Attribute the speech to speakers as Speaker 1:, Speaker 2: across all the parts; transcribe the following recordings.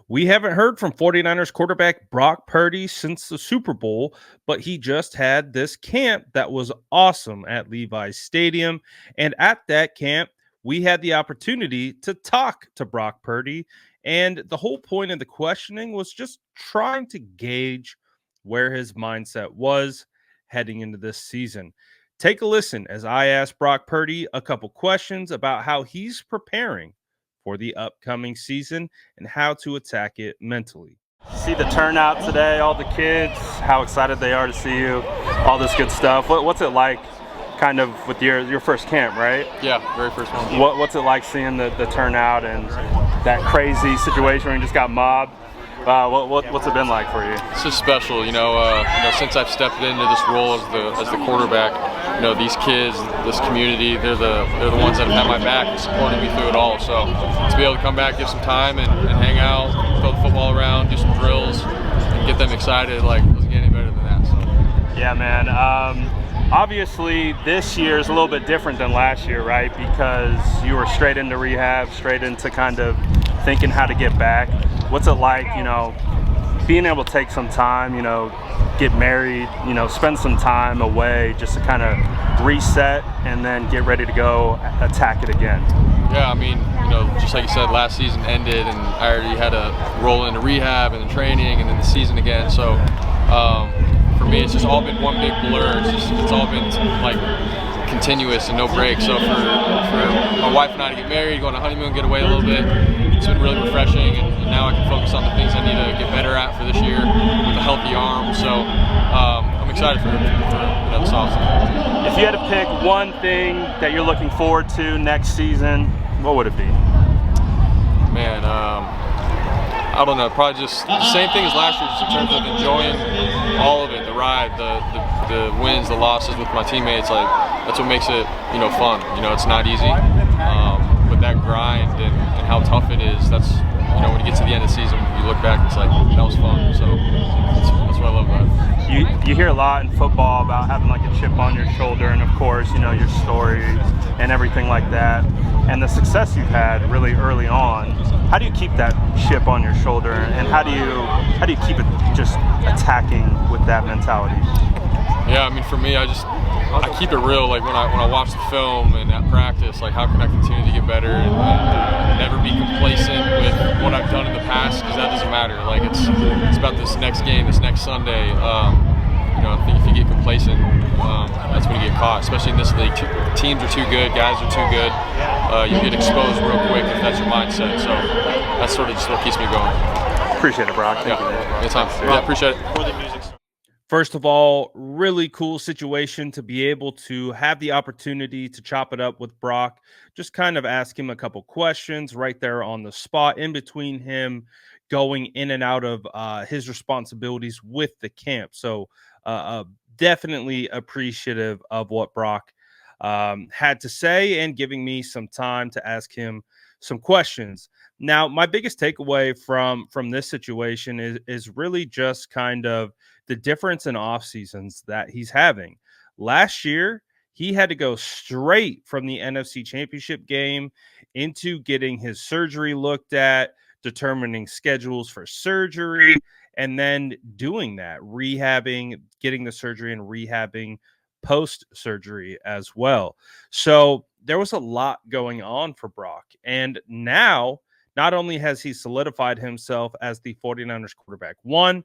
Speaker 1: We haven't heard from 49ers quarterback Brock Purdy since the Super Bowl, but he just had this camp that was awesome at Levi's Stadium. And at that camp, we had the opportunity to talk to Brock Purdy. And the whole point of the questioning was just trying to gauge where his mindset was heading into this season. Take a listen as I asked Brock Purdy a couple questions about how he's preparing for the upcoming season and how to attack it mentally. See the turnout today, all the kids, how excited they are to see you, all this good stuff. What's it like kind of with your first camp, right?
Speaker 2: Yeah, very first one.
Speaker 1: What's it like seeing the turnout and that crazy situation where you just got mobbed? What's it been like for you?
Speaker 2: It's just special, since I've stepped into this role as the quarterback. These kids, this community, they're the ones that have had my back and supported me through it all. So to be able to come back, give some time and hang out, throw the football around, do some drills, and get them excited, it doesn't get any better than that. So.
Speaker 1: Yeah, man. Obviously, this year is a little bit different than last year, right? Because you were straight into rehab, straight into kind of thinking how to get back. What's it like, being able to take some time, get married, spend some time away just to kind of reset and then get ready to go attack it again?
Speaker 2: Yeah, just like you said, last season ended and I already had to roll into rehab and then training and then the season again. So for me, it's just all been one big blur. It's all been continuous and no break. So for my wife and I to get married, go on a honeymoon, get away a little bit, it's been really refreshing, and now I can focus on the things I need to get better at for this year with a healthy arm. So I'm excited for this offseason.
Speaker 1: If you had to pick one thing that you're looking forward to next season, what would it be?
Speaker 2: Man, I don't know. Probably just the same thing as last year, just in terms of enjoying all of it, the ride, the wins, the losses with my teammates. That's what makes it, fun. It's not easy, but that grind and how tough it is. That's when you get to the end of the season, you look back, it's like that was fun. So that's what I love about it.
Speaker 1: You hear a lot in football about having a chip on your shoulder, and of course, your story and everything like that, and the success you've had really early on. How do you keep that chip on your shoulder, and how do you keep it just attacking with that mentality?
Speaker 2: Yeah, for me, I keep it real. When I watch the film and at practice, how can I continue to get better and never be complacent with what I've done in the past, because that doesn't matter. It's about this next game, this next Sunday. I think if you get complacent, that's when you get caught, especially in this league. Teams are too good, guys are too good. You get exposed real quick if that's your mindset. So that's sort of just what keeps me going.
Speaker 1: Appreciate it, Brock. Thank you.
Speaker 2: Anytime. Yeah, appreciate it.
Speaker 1: First of all, really cool situation to be able to have the opportunity to chop it up with Brock. Just kind of ask him a couple questions right there on the spot in between him going in and out of his responsibilities with the camp. So definitely appreciative of what Brock had to say and giving me some time to ask him some questions. Now, my biggest takeaway from this situation is really just kind of the difference in off seasons that he's having. Last year, he had to go straight from the NFC Championship game into getting his surgery looked at, determining schedules for surgery, and then doing that, rehabbing, getting the surgery and rehabbing post-surgery as well. So there was a lot going on for Brock. And now, not only has he solidified himself as the 49ers quarterback one,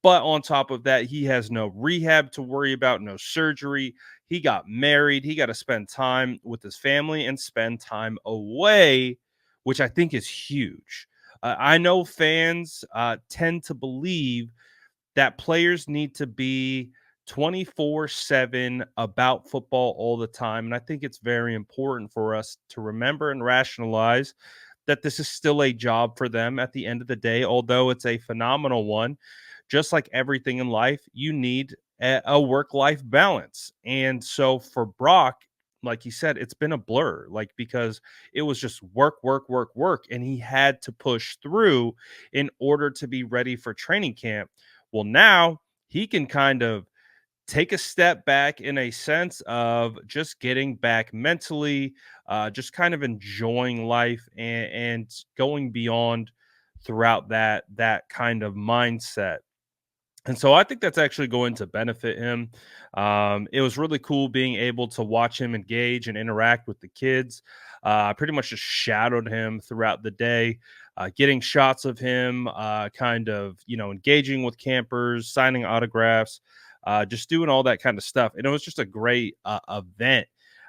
Speaker 1: but on top of that, he has no rehab to worry about, no surgery. He got married. He got to spend time with his family and spend time away, which I think is huge. I know fans tend to believe that players need to be 24/7 about football all the time. And I think it's very important for us to remember and rationalize that this is still a job for them at the end of the day, although it's a phenomenal one. Just like everything in life, you need a work-life balance. And so for Brock, like he said, it's been a blur, because it was just work, work, work, work. And he had to push through in order to be ready for training camp. Well, now he can kind of take a step back in a sense of just getting back mentally, just kind of enjoying life and going beyond throughout that kind of mindset. And so I think that's actually going to benefit him. It was really cool being able to watch him engage and interact with the kids. I pretty much just shadowed him throughout the day, getting shots of him, kind of, engaging with campers, signing autographs, just doing all that kind of stuff. And it was just a great event.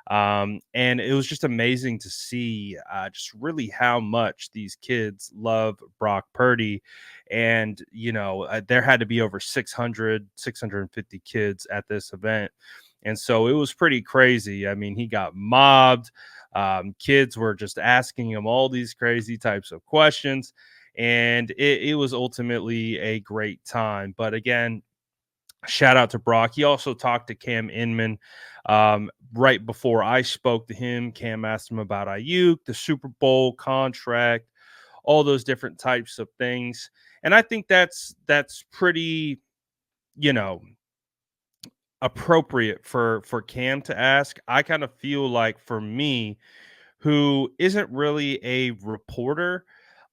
Speaker 1: And it was just amazing to see just really how much these kids love Brock Purdy. And there had to be over 650 kids at this event, and so it was pretty crazy. I mean, he got mobbed. Kids were just asking him all these crazy types of questions, and it was ultimately a great time. But again, shout out to Brock. He also talked to Cam Inman right before I spoke to him. Cam asked him about Ayuk, the Super Bowl contract, all those different types of things. And I think that's pretty, you know, appropriate for Cam to ask. I kind of feel like for me, who isn't really a reporter,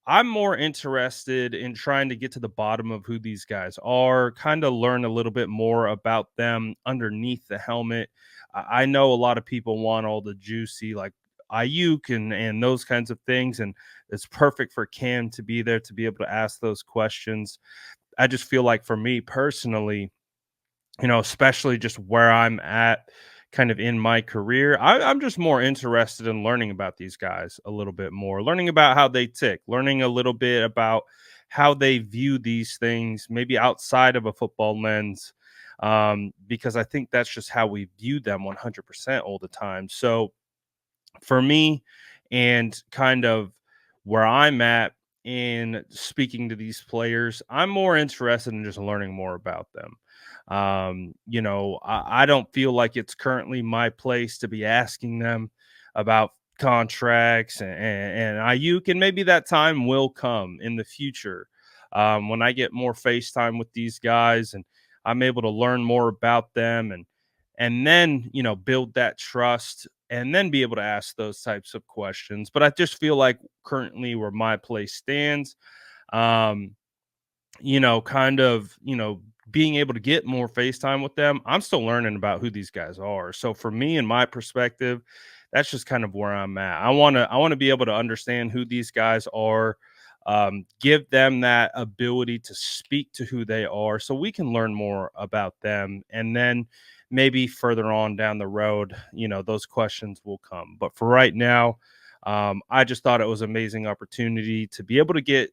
Speaker 1: I'm more interested in trying to get to the bottom of who these guys are, kind of learn a little bit more about them underneath the helmet. I know a lot of people want all the juicy, like Ayuk and those kinds of things, and it's perfect for Cam to be there to be able to ask those questions. I just feel like for me personally, especially just where I'm at kind of in my career, I'm just more interested in learning about these guys a little bit more, learning about how they tick, learning a little bit about how they view these things, maybe outside of a football lens, because I think that's just how we view them 100% all the time. So for me, and kind of where I'm at in speaking to these players, I'm more interested in just learning more about them. I don't feel like it's currently my place to be asking them about contracts and Ayuk, and maybe that time will come in the future when I get more FaceTime with these guys and I'm able to learn more about them and then build that trust and then be able to ask those types of questions. But I just feel like currently where my place stands, um, kind of, being able to get more FaceTime with them, I'm still learning about who these guys are. So for me and my perspective, that's just kind of where I'm at. I want to be able to understand who these guys are, give them that ability to speak to who they are so we can learn more about them. And then maybe further on down the road, those questions will come. But for right now, I just thought it was an amazing opportunity to be able to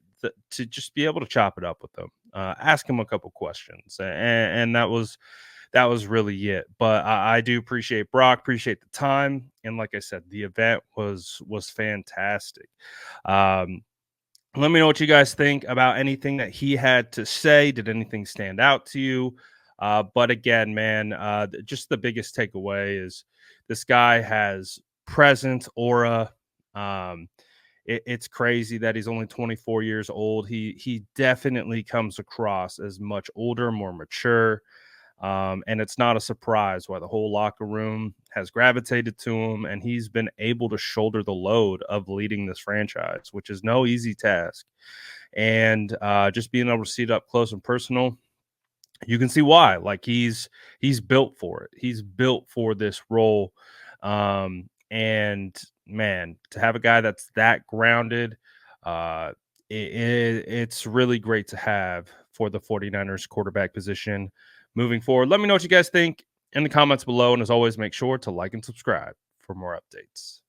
Speaker 1: to just be able to chop it up with them, ask him a couple questions, and that was really it. But I do appreciate Brock, appreciate the time, and like I said, the event was fantastic. Um, Let me know what you guys think about anything that he had to say. Did anything stand out to you? But again, man, just the biggest takeaway is this guy has presence, aura. Um, it's crazy that he's only 24 years old. He definitely comes across as much older, more mature. And it's not a surprise why the whole locker room has gravitated to him, and he's been able to shoulder the load of leading this franchise, which is no easy task. And just being able to see it up close and personal, you can see why. Like he's built for it. He's built for this role. And man, to have a guy that's that grounded, uh, it's really great to have for the 49ers quarterback position moving forward. Let me know what you guys think in the comments below. And as always, make sure to like and subscribe for more updates.